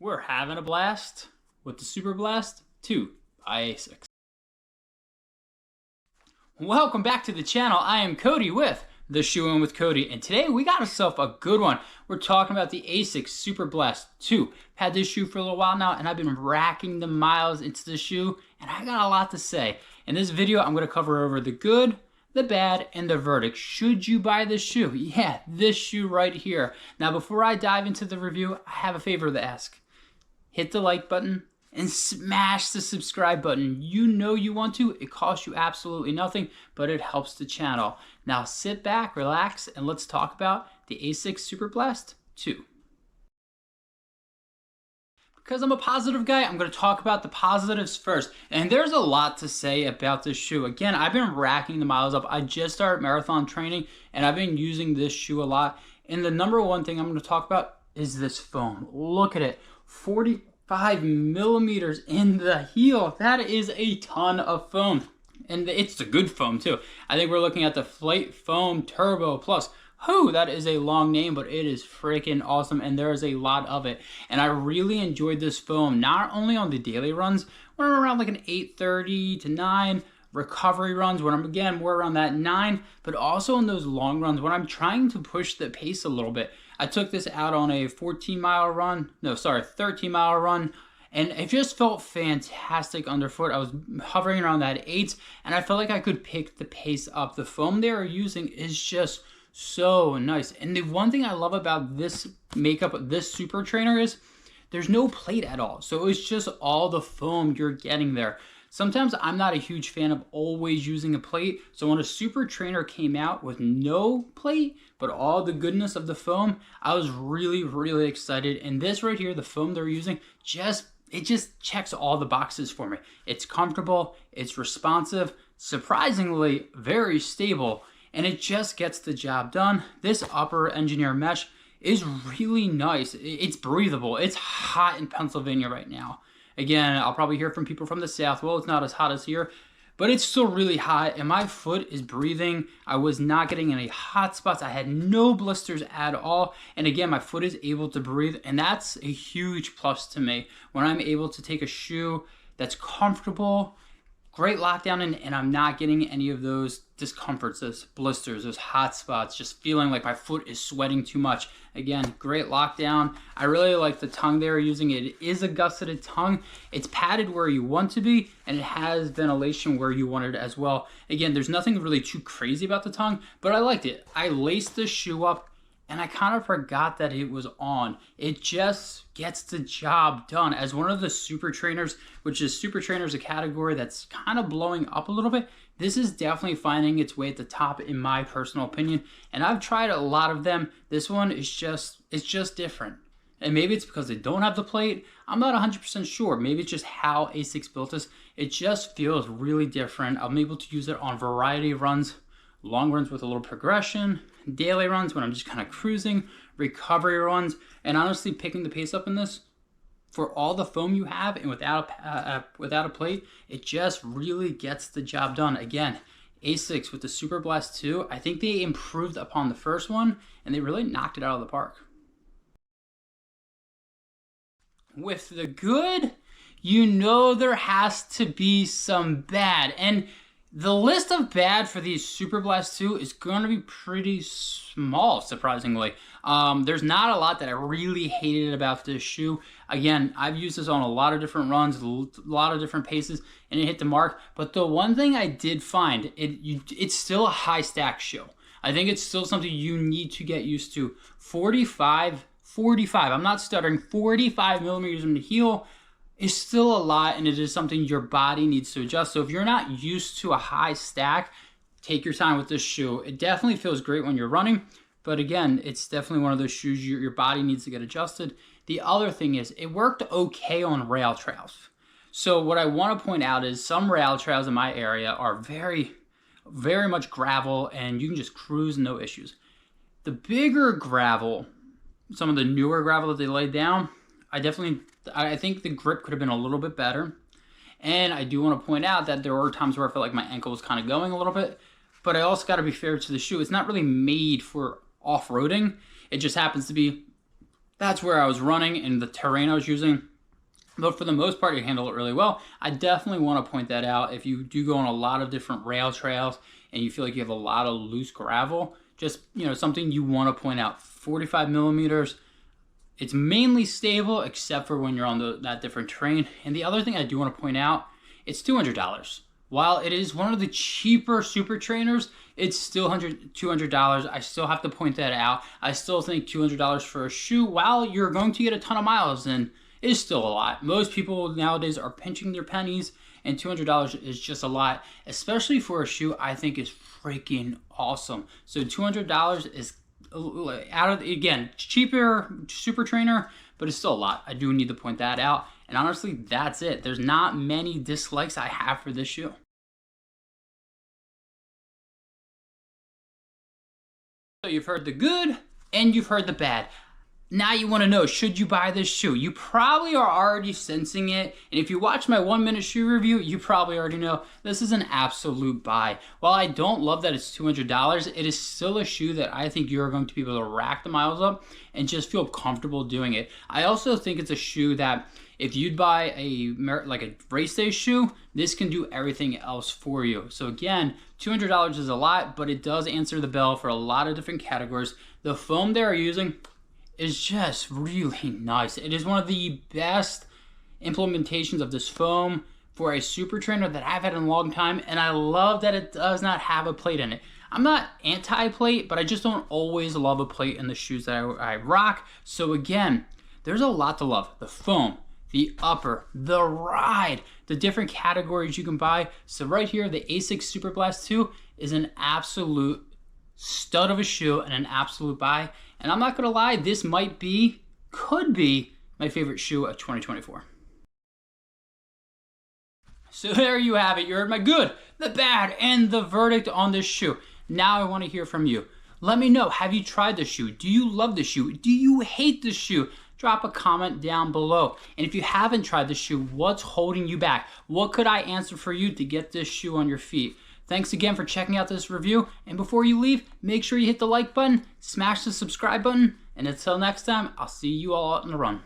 We're having a blast with the Superblast 2 by Asics. Welcome back to the channel. I am Cody with the Shoe In With Cody, and today we got ourselves a good one. We're talking about the Asics Superblast 2. I've had this shoe for a little while now, and I've been racking the miles into the shoe, and I got a lot to say. In this video, I'm going to cover over the good, the bad, and the verdict. Should you buy this shoe? Yeah, this shoe right here. Now, before I dive into the review, I have a favor to ask. Hit the like button and smash the subscribe button. You know you want to. It costs you absolutely nothing, but it helps the channel. Now sit back, relax, and let's talk about the Asics Superblast 2. Because I'm a positive guy, I'm going to talk about the positives first. And there's a lot to say about this shoe. Again, I've been racking the miles up. I just started marathon training, and I've been using this shoe a lot. And the number one thing I'm going to talk about is this foam. Look at it. 45 millimeters in the heel. That is a ton of foam. And it's a good foam too. I think we're looking at the Flight Foam Turbo Plus. Whew, that is a long name, but it is freaking awesome, and there is a lot of it. And I really enjoyed this foam, not only on the daily runs, when I'm around like an 8:30 to 9, recovery runs, when I'm, again, more around that 9, but also in those long runs, when I'm trying to push the pace a little bit. I took this out on a 13-mile run, and it just felt fantastic underfoot. I was hovering around that 8, and I felt like I could pick the pace up. The foam they are using is just so nice. And the one thing I love about this makeup, this super trainer, is there's no plate at all. So it's just all the foam you're getting there. Sometimes I'm not a huge fan of always using a plate. So when a super trainer came out with no plate, but all the goodness of the foam, I was really, really excited. And this right here, the foam they're using, it just checks all the boxes for me. It's comfortable, it's responsive, surprisingly very stable, and it just gets the job done. This upper engineer mesh is really nice. It's breathable. It's hot in Pennsylvania right now. Again, I'll probably hear from people from the South. Well, it's not as hot as here, but it's still really hot, and my foot is breathing. I was not getting any hot spots. I had no blisters at all, and again, my foot is able to breathe, and that's a huge plus to me. When I'm able to take a shoe that's comfortable, great lockdown, and I'm not getting any of those discomforts, those blisters, those hot spots, just feeling like my foot is sweating too much. Again, great lockdown. I really like the tongue they're using. It is a gusseted tongue. It's padded where you want to be, and it has ventilation where you want it as well. Again, there's nothing really too crazy about the tongue, but I liked it. I laced the shoe up, and I kind of forgot that it was on. It just gets the job done. As one of the super trainers, which is super trainers, a category that's kind of blowing up a little bit, this is definitely finding its way at the top in my personal opinion. And I've tried a lot of them. This one is it's just different. And maybe it's because they don't have the plate. I'm not 100% sure. Maybe it's just how Asics built this. It just feels really different. I'm able to use it on a variety of runs. Long runs with a little progression, daily runs when I'm just kind of cruising, recovery runs, and honestly picking the pace up in this, for all the foam you have and without a plate, it just really gets the job done. Again, Asics with the Superblast 2, I think they improved upon the first one, and they really knocked it out of the park. With the good, you know there has to be some bad, and the list of bad for these Superblast 2 is going to be pretty small, surprisingly. There's not a lot that I really hated about this shoe. Again, I've used this on a lot of different runs, a lot of different paces, and it hit the mark. But the one thing I did find, it's still a high stack shoe. I think it's still something you need to get used to. 45, I'm not stuttering, 45 millimeters in the heel is still a lot, and it is something your body needs to adjust. So if you're not used to a high stack, take your time with this shoe. It definitely feels great when you're running, but again, it's definitely one of those shoes your body needs to get adjusted. The other thing is, it worked okay on rail trails. So what I want to point out is some rail trails in my area are very, very much gravel, and you can just cruise, no issues. The bigger gravel, some of the newer gravel that they laid down, I think the grip could have been a little bit better. And I do want to point out that there were times where I felt like my ankle was kind of going a little bit, but I also got to be fair to the shoe. It's not really made for off-roading. It just happens to be that's where I was running and the terrain I was using. But for the most part, you handle it really well. I definitely want to point that out. If you do go on a lot of different rail trails and you feel like you have a lot of loose gravel, just, something you want to point out. 45 millimeters, it's mainly stable except for when you're on that different terrain. And the other thing I do want to point out, it's $200. While it is one of the cheaper super trainers, it's still $200. I still have to point that out. I still think $200 for a shoe, while you're going to get a ton of miles in, is still a lot. Most people nowadays are pinching their pennies, and $200 is just a lot, especially for a shoe I think is freaking awesome. So $200 is again, cheaper super trainer, but it's still a lot. I do need to point that out. And honestly, that's it. There's not many dislikes I have for this shoe. So you've heard the good and you've heard the bad. Now you want to know, should you buy this shoe? You probably are already sensing it. And if you watch my 1-minute shoe review, you probably already know this is an absolute buy. While I don't love that it's $200, it is still a shoe that I think you're going to be able to rack the miles up and just feel comfortable doing it. I also think it's a shoe that if you'd buy a race day shoe, this can do everything else for you. So again, $200 is a lot, but it does answer the bell for a lot of different categories. The foam they're using is just really nice. It is one of the best implementations of this foam for a super trainer that I've had in a long time, and I love that it does not have a plate in it. I'm not anti-plate, but I just don't always love a plate in the shoes that I rock. So again, there's a lot to love. The foam, the upper, the ride, the different categories you can buy. So right here, the Asics Superblast 2 is an absolute stud of a shoe and an absolute buy. And I'm not gonna lie, this could be my favorite shoe of 2024. So there you have it. You heard my good, the bad, and the verdict on this shoe. Now I wanna hear from you. Let me know, have you tried this shoe? Do you love the shoe? Do you hate this shoe? Drop a comment down below. And if you haven't tried this shoe, what's holding you back? What could I answer for you to get this shoe on your feet? Thanks again for checking out this review. And before you leave, make sure you hit the like button, smash the subscribe button, and until next time, I'll see you all out on the run.